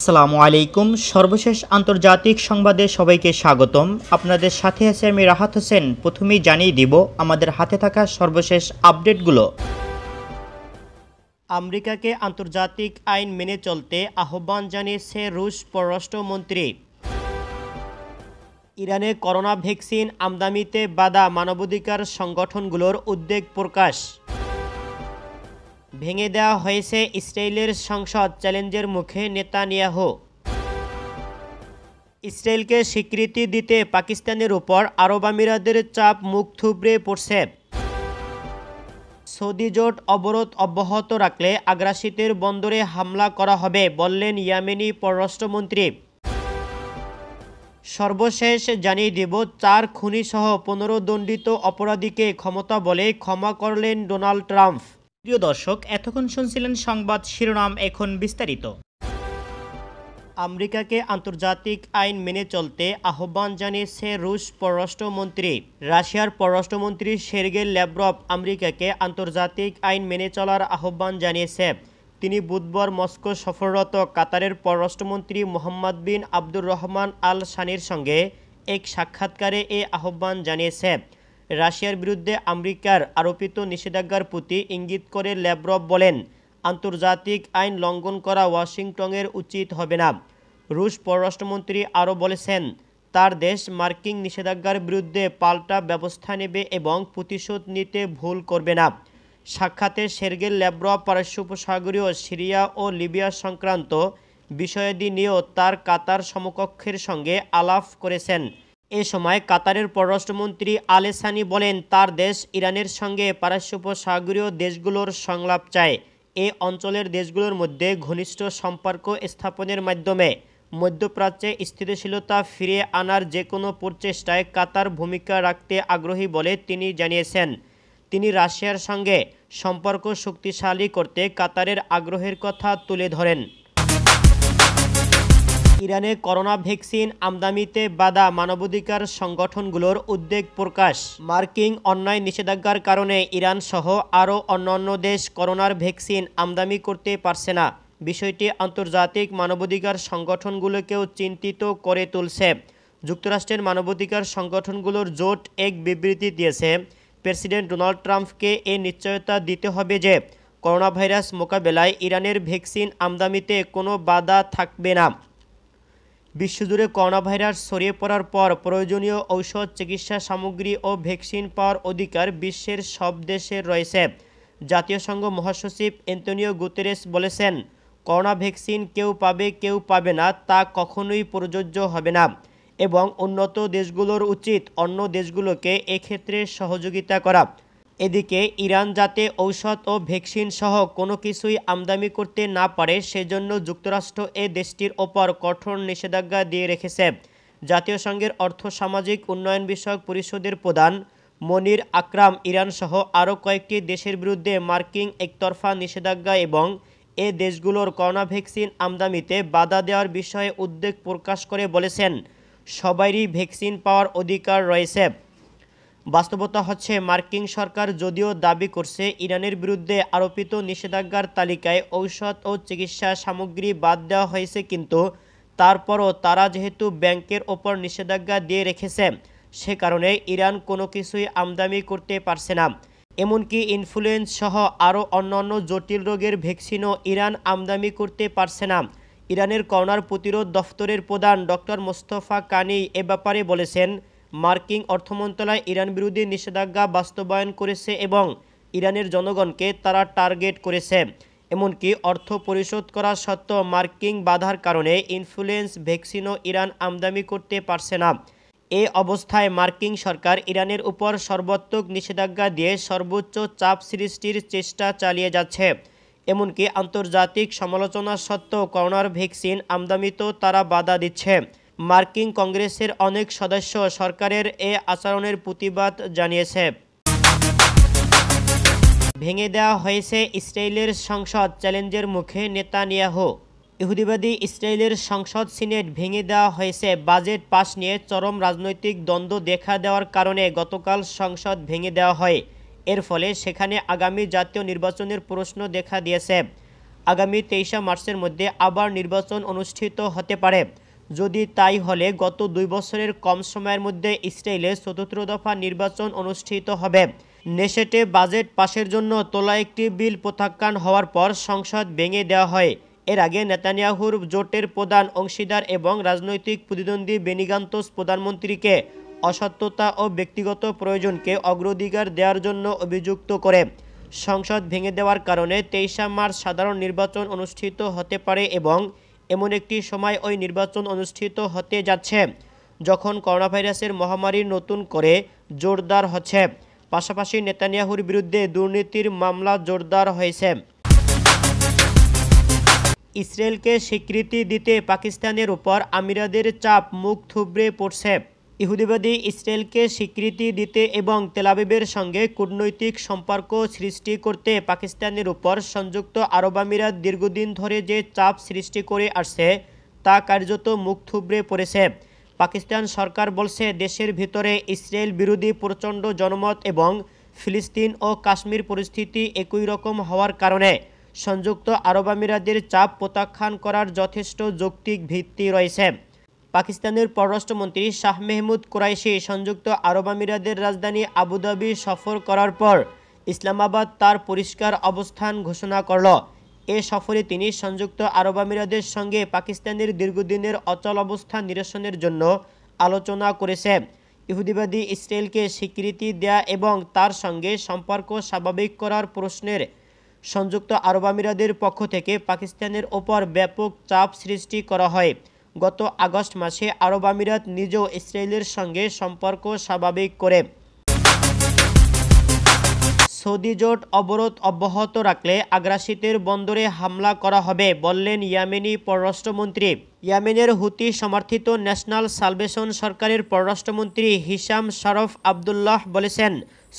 আসসালামু আলাইকুম। সর্বশেষ আন্তর্জাতিক সংবাদে সবাইকে স্বাগতম। আপনাদের সাথে আছে আমি রাহাত হোসেন। প্রথমেই জানিয়ে দিব আমাদের হাতে থাকা সর্বশেষ আপডেটগুলো। আমেরিকাকে আন্তর্জাতিক আইন মেনে চলতে আহ্বান জানিয়েছে রুশ পররাষ্ট্রমন্ত্রী। ইরানে করোনা ভ্যাকসিন আমদানিতে বাধা, মানবাধিকার সংগঠনগুলোর উদ্বেগ প্রকাশ। ভেঙে দেওয়া হয়েছে ইসরায়েলের সংসদ, চ্যালেঞ্জের মুখে নেতানিয়াহু। ইসরায়েলকে স্বীকৃতি দিতে পাকিস্তানের উপর আরব আমিরাতের চাপ মুখ থুবড়ে পড়ছে। সৌদি জোট অবরোধ অব্যাহত রাখলে আগ্রাসীদের বন্দরে হামলা করা হবে, বললেন ইয়েমেনি পররাষ্ট্রমন্ত্রী। সর্বশেষ জানিয়ে দেব 4 খুনিসহ 15 দণ্ডিত অপরাধীকে ক্ষমতা বলে ক্ষমা করলেন ডোনাল্ড ট্রাম্প। প্রিয় দর্শক, এতক্ষণ শুনছিলেন সংবাদ শিরোনাম, এখন বিস্তারিত। আমেরিকাকে আন্তর্জাতিক আইন মেনে চলতে আহ্বান জানিয়েছে রুশ পররাষ্ট্রমন্ত্রী। রাশিয়ার পররাষ্ট্রমন্ত্রী সের্গেই ল্যাভরভ আমেরিকাকে আন্তর্জাতিক আইন মেনে চলার আহ্বান জানিয়েছে। তিনি বুধবার মস্কো সফররত কাতারের পররাষ্ট্রমন্ত্রী মোহাম্মদ বিন আব্দুর রহমান আল সানির সঙ্গে এক সাক্ষাৎকারে এ আহ্বান জানিয়েছে। রাশিয়ার বিরুদ্ধে আমেরিকার আরোপিত নিষেধাজ্ঞার প্রতি ইঙ্গিত করে ল্যাভরভ বলেন, আন্তর্জাতিক আইন লঙ্ঘন করা ওয়াশিংটনের উচিত হবে না। রুশ পররাষ্ট্রমন্ত্রী আরও বলেছেন, তার দেশ মার্কিন নিষেধাজ্ঞার বিরুদ্ধে পাল্টা ব্যবস্থা নেবে এবং প্রতিশোধ নিতে ভুল করবে না। সাক্ষাতে সের্গেই ল্যাভরভ পারস্য উপসাগরীয়, সিরিয়া ও লিবিয়া সংক্রান্ত বিষয়াদি নিয়েও তার কাতার সমকক্ষের সঙ্গে আলাপ করেছেন। এ সময় কাতারের পররাষ্ট্রমন্ত্রী আলে সানি বলেন, তার দেশ ইরানের সঙ্গে পারস্য উপসাগরীয় দেশগুলোর সংলাপ চায়। এ অঞ্চলের দেশগুলোর মধ্যে ঘনিষ্ঠ সম্পর্ক স্থাপনের মাধ্যমে মধ্যপ্রাচ্যে স্থিতিশীলতা ফিরিয়ে আনার যে কোনো প্রচেষ্টায় কাতার ভূমিকা রাখতে আগ্রহী বলে তিনি জানিয়েছেন। তিনি রাশিয়ার সঙ্গে সম্পর্ক শক্তিশালী করতে কাতারের আগ্রহের কথা তুলে ধরেন। ইরানে করোনা ভ্যাকসিন আমদানিতে বাধা, মানবাধিকার সংগঠনগুলোর উদ্বেগ প্রকাশ। মার্কিন অন্যায় নিষেধাজ্ঞার কারণে ইরান সহ আরও অন্যান্য দেশ করোনার ভ্যাকসিন আমদানি করতে পারছে না। বিষয়টি আন্তর্জাতিক মানবাধিকার সংগঠনগুলোকেও চিন্তিত করে তুলছে। যুক্তরাষ্ট্রের মানবাধিকার সংগঠনগুলোর জোট এক বিবৃতি দিয়েছে, প্রেসিডেন্ট ডোনাল্ড ট্রাম্পকে এ নিশ্চয়তা দিতে হবে যে করোনা ভাইরাস মোকাবেলায় ইরানের ভ্যাকসিন আমদানিতে কোনো বাধা থাকবে না। বিশ্বজুড়ে করোনা ভাইরাস ছড়িয়ে পড়ার পর প্রয়োজনীয় ঔষধ, চিকিৎসা সামগ্রী ও ভ্যাকসিন পাওয়ার অধিকার বিশ্বের সব দেশের রয়েছে। জাতিসংঘ মহাসচিব অ্যান্তোনিও গুতেরেস বলেছেন, করোনা ভ্যাকসিন কেউ পাবে কেউ পাবে না তা কখনোই প্রযোজ্য হবে না এবং উন্নত দেশগুলোর উচিত অন্য দেশগুলোকে এক্ষেত্রে সহযোগিতা করা। এদিকে ইরান যাতে ঔষধ ও ভ্যাকসিন সহ কোনো কিছুই আমদানি করতে না পারে সেজন্য যুক্তরাষ্ট্র এ দেশটির ওপর কঠোর নিষেধাজ্ঞা দিয়ে রেখেছে। জাতিসংঘের অর্থ সামাজিক উন্নয়ন বিষয়ক পরিষদের প্রধান মনির আকরাম ইরান সহ আরও কয়েকটি দেশের বিরুদ্ধে মার্কিন একতরফা নিষেধাজ্ঞা এবং এ দেশগুলোর করোনা ভ্যাকসিন আমদানিতে বাধা দেওয়ার বিষয়ে উদ্বেগ প্রকাশ করে বলেছেন, সবারই ভ্যাকসিন পাওয়ার অধিকার রয়েছে। বাস্তবতা হচ্ছে, মার্কিন সরকার যদিও দাবি করছে ইরানের বিরুদ্ধে আরোপিত নিষেধাজ্ঞার তালিকায় ঔষধ ও চিকিৎসা সামগ্রী বাদ দেওয়া হয়েছে, কিন্তু তারপরও তারা যেহেতু ব্যাংকের ওপর নিষেধাজ্ঞা দিয়ে রেখেছে, সে কারণে ইরান কোনো কিছুই আমদানি করতে পারছে না। এমনকি ইনফ্লুয়েঞ্জা সহ আরও অন্যান্য জটিল রোগের ভ্যাকসিনও ইরান আমদানি করতে পারছে না। ইরানের করোনার প্রতিরোধ দফতরের প্রধান ডক্টর মোস্তফা কানি এ ব্যাপারে বলেছেন, মার্কিন অর্থ মন্ত্রণালয় ইরান বিরোধী নিষেধাজ্ঞা বাস্তবায়ন করেছে এবং ইরানের জনগণকে তারা টার্গেট করেছে। এমনকি অর্থ পরিশোধ করা সত্ত্বেও মার্কিন বাধার কারণে ইনফ্লুয়েঞ্জা ভ্যাকসিনও ইরান আমদানি করতে পারছে না। এ অবস্থায় মার্কিন সরকার ইরানের উপর সর্বাত্মক নিষেধাজ্ঞা দিয়ে সর্বোচ্চ চাপ সৃষ্টির চেষ্টা চালিয়ে যাচ্ছে। এমনকি আন্তর্জাতিক সমালোচনা সত্ত্বেও করোনার ভ্যাকসিন আমদানিতেও তারা বাধা দিচ্ছে। মার্কিন কংগ্রেসের অনেক সদস্য সরকারের এ আচরণের প্রতিবাদ জানিয়েছে। ভেঙে দেওয়া হয়েছে ইসরায়েলের সংসদ, চ্যালেঞ্জের মুখে নেতানিয়াহু। ইহুদিবাদী ইসরায়েলের সংসদ সিনেট ভেঙে দেওয়া হয়েছে। বাজেট পাস নিয়ে চরম রাজনৈতিক দ্বন্দ্ব দেখা দেওয়ার কারণে গতকাল সংসদ ভেঙে দেওয়া হয়। এর ফলে সেখানে আগামী জাতীয় নির্বাচনের প্রশ্ন দেখা দিয়েছে। আগামী 23 মার্চের মধ্যে আবার নির্বাচন অনুষ্ঠিত হতে পারে। যদি তাই হলে গত 2 বছরের কম সময়ের মধ্যে ইসরায়েলে চতুর্থ দফা নির্বাচন অনুষ্ঠিত হবে। নেসেটে বাজেট পাশের জন্য তোলা একটি বিল প্রত্যাখ্যান হওয়ার পর সংসদ ভেঙে দেওয়া হয়। এর আগে নেতানিয়াহুর জোটের প্রধান অংশীদার এবং রাজনৈতিক প্রতিদ্বন্দ্বী বেনি গান্তজ প্রধানমন্ত্রীকে অসত্যতা ও ব্যক্তিগত প্রয়োজনকে অগ্রাধিকার দেওয়ার জন্য অভিযুক্ত করে সংসদ ভেঙে দেওয়ার কারণে 23 মার্চ সাধারণ নির্বাচন অনুষ্ঠিত হতে পারে এবং এমন একটি সময় ওই নির্বাচন অনুষ্ঠিত হতে যাচ্ছে যখন করোনাভাইরাসের মহামারী নতুন করে জোরদার হচ্ছে। পাশাপাশি নেতানিয়াহুর বিরুদ্ধে দুর্নীতির মামলা জোরদার হয়েছে। ইসরায়েলকে স্বীকৃতি দিতে পাকিস্তানের উপর আমিরাদের চাপ মুখ থুবড়ে পড়ছে। ইহুদিবাদী ইসরায়েলকে স্বীকৃতি দিতে এবং তেল আবিবের সঙ্গে কূটনৈতিক সম্পর্ক সৃষ্টি করতে পাকিস্তানের উপর সংযুক্ত আরব আমিরাত দীর্ঘদিন ধরে যে চাপ সৃষ্টি করে আসছে তা কার্যত মুখ থুবড়ে পড়েছে। পাকিস্তান সরকার বলছে দেশের ভিতরে ইসরায়েল বিরোধী প্রচণ্ড জনমত এবং ফিলিস্তিন ও কাশ্মীর পরিস্থিতি একই রকম হওয়ার কারণে সংযুক্ত আরব আমিরাতের চাপ প্রত্যাখ্যান করার যথেষ্ট যৌক্তিক ভিত্তি রয়েছে। পাকিস্তানের পররাষ্ট্রমন্ত্রী শাহ মেহমুদ কুরাইশি সংযুক্ত আরব আমিরাতের রাজধানী আবুধাবি সফর করার পর ইসলামাবাদ তার পরিষ্কার অবস্থান ঘোষণা করল। এ সফরে তিনি সংযুক্ত আরব আমিরাতের সঙ্গে পাকিস্তানের দীর্ঘদিনের অচল অবস্থা নিরসনের জন্য আলোচনা করেছে। ইহুদিবাদী ইসরায়েলকে স্বীকৃতি দেয়া এবং তার সঙ্গে সম্পর্ক স্বাভাবিক করার প্রশ্নের সংযুক্ত আরব আমিরাতের পক্ষ থেকে পাকিস্তানের ওপর ব্যাপক চাপ সৃষ্টি করা হয়। গত আগস্ট মাসে আরব আমিরাত নিজেও ইসরায়েলের সঙ্গে সম্পর্ক স্বাভাবিক করে। সৌদি জোট অবরোধ অব্যাহত রাখলে আগ্রাসীদের বন্দরে হামলা করা হবে বললেন ইয়েমেনি পররাষ্ট্রমন্ত্রী। ইয়েমেনের হুতি সমর্থিত ন্যাশনাল সালভেশন সরকারের পররাষ্ট্রমন্ত্রী হিশাম শারফ আবদুল্লাহ বলেছেন,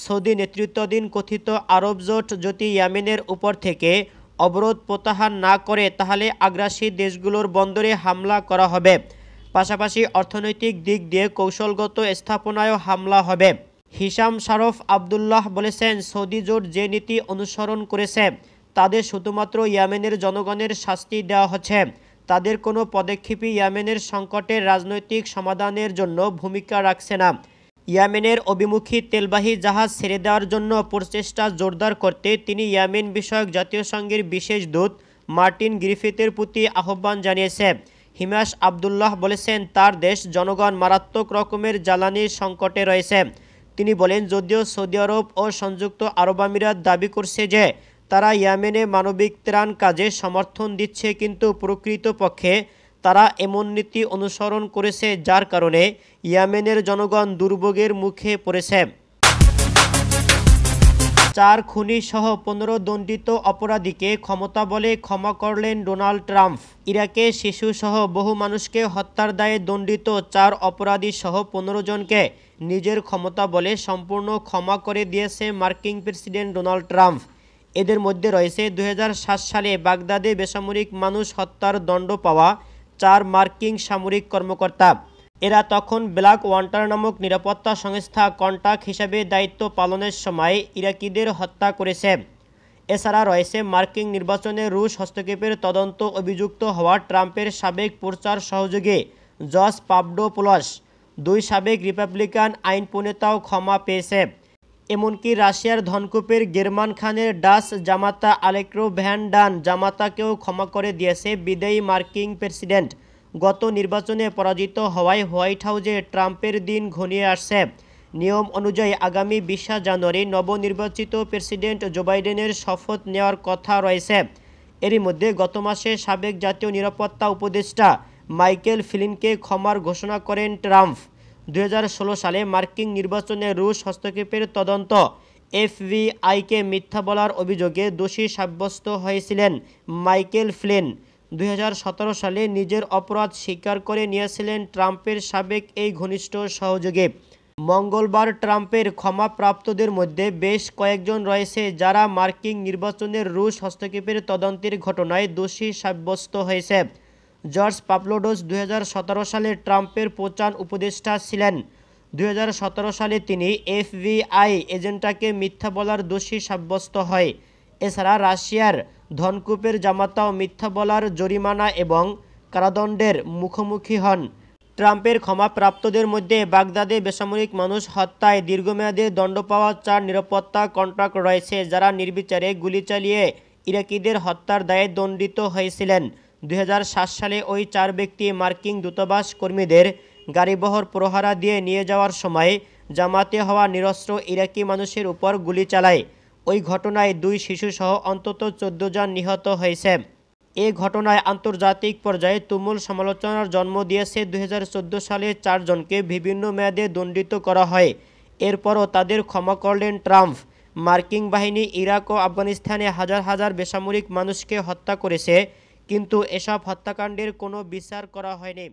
সৌদি নেতৃত্বাধীন কথিত আরব জোট যদি ইয়েমেনের উপর থেকে অবরোধ প্রত্যাহার না করে তাহলে আগ্রাসী দেশগুলোর বন্দরে হামলা করা হবে। পাশাপাশি অর্থনৈতিক দিক দিয়ে কৌশলগত স্থাপনায়ও হামলা হবে। হিশাম শারফ আবদুল্লাহ বলেছেন, সৌদি জোট যে নীতি অনুসরণ করেছে তাদের শুধুমাত্র ইয়েমেনের জনগণের শাস্তি দেওয়া হচ্ছে। তাদের কোনো পদক্ষেপই ইয়েমেনের সংকটের রাজনৈতিক সমাধানের জন্য ভূমিকা রাখছে না। ইয়েমেনের অভিমুখী তেলবাহী জাহাজ ছেড়ে দেওয়ার জন্য প্রচেষ্টা জোরদার করতে তিনি ইয়েমেন বিষয়ক জাতিসংঘের বিশেষ দূত মার্টিন গ্রিফিথের প্রতি আহ্বান জানিয়েছে। হিমাস আবদুল্লাহ বলেছেন, তার দেশ জনগণ মারাত্মক রকমের জ্বালানির সংকটে রয়েছে। তিনি বলেন, যদিও সৌদি আরব ও সংযুক্ত আরব আমিরাত দাবি করছে যে তারা ইয়েমেনে মানবিক ত্রাণ কাজে সমর্থন দিচ্ছে, কিন্তু প্রকৃতপক্ষে তারা এমন নীতি অনুসরণ করেছে যার কারণে ইয়েমেনের জনগণ দুর্ভোগের মুখে পড়েছে। 4 খুনি সহ 15 দণ্ডিত অপরাধীকে ক্ষমতা বলে ক্ষমা করলেন ডোনাল্ড ট্রাম্প। ইরাকে শিশু সহ বহু মানুষকে হত্যার দায়ে দণ্ডিত 4 অপরাধী সহ 15 জনকে নিজের ক্ষমতা বলে সম্পূর্ণ ক্ষমা করে দিয়েছে মার্কিন প্রেসিডেন্ট ডোনাল্ড ট্রাম্প। এদের মধ্যে রয়েছে 2007 সালে বাগদাদে বেসামরিক মানুষ হত্যার দণ্ড পাওয়া 4 মার্কিন সামরিক কর্মকর্তা। এরা তখন ব্ল্যাক ওয়ান্টার নামক নিরাপত্তা সংস্থা কন্টাক্ট হিসাবে দায়িত্ব পালনের সময় ইরাকিদের হত্যা করেছে। এছাড়া রয়েছে মার্কিন নির্বাচনে রুশ হস্তক্ষেপের তদন্ত অভিযুক্ত হওয়া ট্রাম্পের সাবেক প্রচার সহযোগী জর্জ পাভডোপোলস। 2 সাবেক রিপাবলিকান আইন প্রণেতাও ক্ষমা পেয়েছে। এমনকি রাশিয়ার ধনকুপের গেরমান খানের ডাচ জামাতা আলেক্সো ভ্যান ডান জামাতাকেও ক্ষমা করে দিয়েছে বিদায়ী মার্কিন প্রেসিডেন্ট। গত নির্বাচনে পরাজিত হওয়ায় হোয়াইট হাউসে ট্রাম্পের দিন ঘনিয়ে আসছে। নিয়ম অনুযায়ী আগামী 20 জানুয়ারি নবনির্বাচিত প্রেসিডেন্ট জো বাইডেনের শপথ নেওয়ার কথা রয়েছে। এরই মধ্যে গত মাসে সাবেক জাতীয় নিরাপত্তা উপদেষ্টা মাইকেল ফ্লিনকে ক্ষমার ঘোষণা করেন ট্রাম্প। 2016 সালে মার্কিন নির্বাচনে রুশ হস্তক্ষেপের তদন্ত এফবিআইকে মিথ্যা বলার অভিযোগে দোষী সাব্যস্ত হয়েছিলেন মাইকেল ফ্লিন। 2017 সালে নিজের অপরাধ স্বীকার করে নিয়েছিলেন ট্রাম্পের সাবেক এই ঘনিষ্ঠ সহযোগী। মঙ্গলবার ট্রাম্পের ক্ষমাপ্রাপ্তদের মধ্যে বেশ কয়েকজন রয়েছে যারা মার্কিন নির্বাচনের রুশ হস্তক্ষেপের তদন্তের ঘটনায় দোষী সাব্যস্ত হয়েছে। জর্জ পাভলোডস 2017 সালে ট্রাম্পের প্রচার উপদেষ্টা ছিলেন। 2017 সালে তিনি এফবিআই এজেন্টকে মিথ্যা বলার দোষী সাব্যস্ত হয়। এছাড়া রাশিয়ার ধনকুপের জামাতাও মিথ্যা বলার জরিমানা এবং কারাদণ্ডের মুখোমুখি হন। ট্রাম্পের ক্ষমাপ্রাপ্তদের মধ্যে বাগদাদে বেসামরিক মানুষ হত্যায় দীর্ঘমেয়াদে দণ্ড পাওয়া 4 নিরাপত্তা কন্ট্রাক্ট রয়েছে, যারা নির্বিচারে গুলি চালিয়ে ইরাকিদের হত্যার দায়ে দণ্ডিত হয়েছিলেন। 2007 সালে ওই 4 ব্যক্তি মার্কিন দূতাবাস কর্মীদের গাড়িবহর প্রহারা দিয়ে নিয়ে যাওয়ার সময় জামাতে হওয়া নিরস্ত্র ইরাকি মানুষের উপর গুলি চালায়। ওই ঘটনায় 2 শিশুসহ অন্তত 14 জন নিহত হয়েছে। এ ঘটনায় আন্তর্জাতিক পর্যায়ে তুমুল সমালোচনার জন্ম দিয়েছে। 2014 সালে 4 জনকে বিভিন্ন মেয়াদে দণ্ডিত করা হয়। এরপরও তাদের ক্ষমা করলেন ট্রাম্প। মার্কিন বাহিনী ইরাক ও আফগানিস্তানে হাজার হাজার বেসামরিক মানুষকে হত্যা করেছে, কিন্তু এসব হত্যাকাণ্ডের কোনো বিচার করা হয়নি।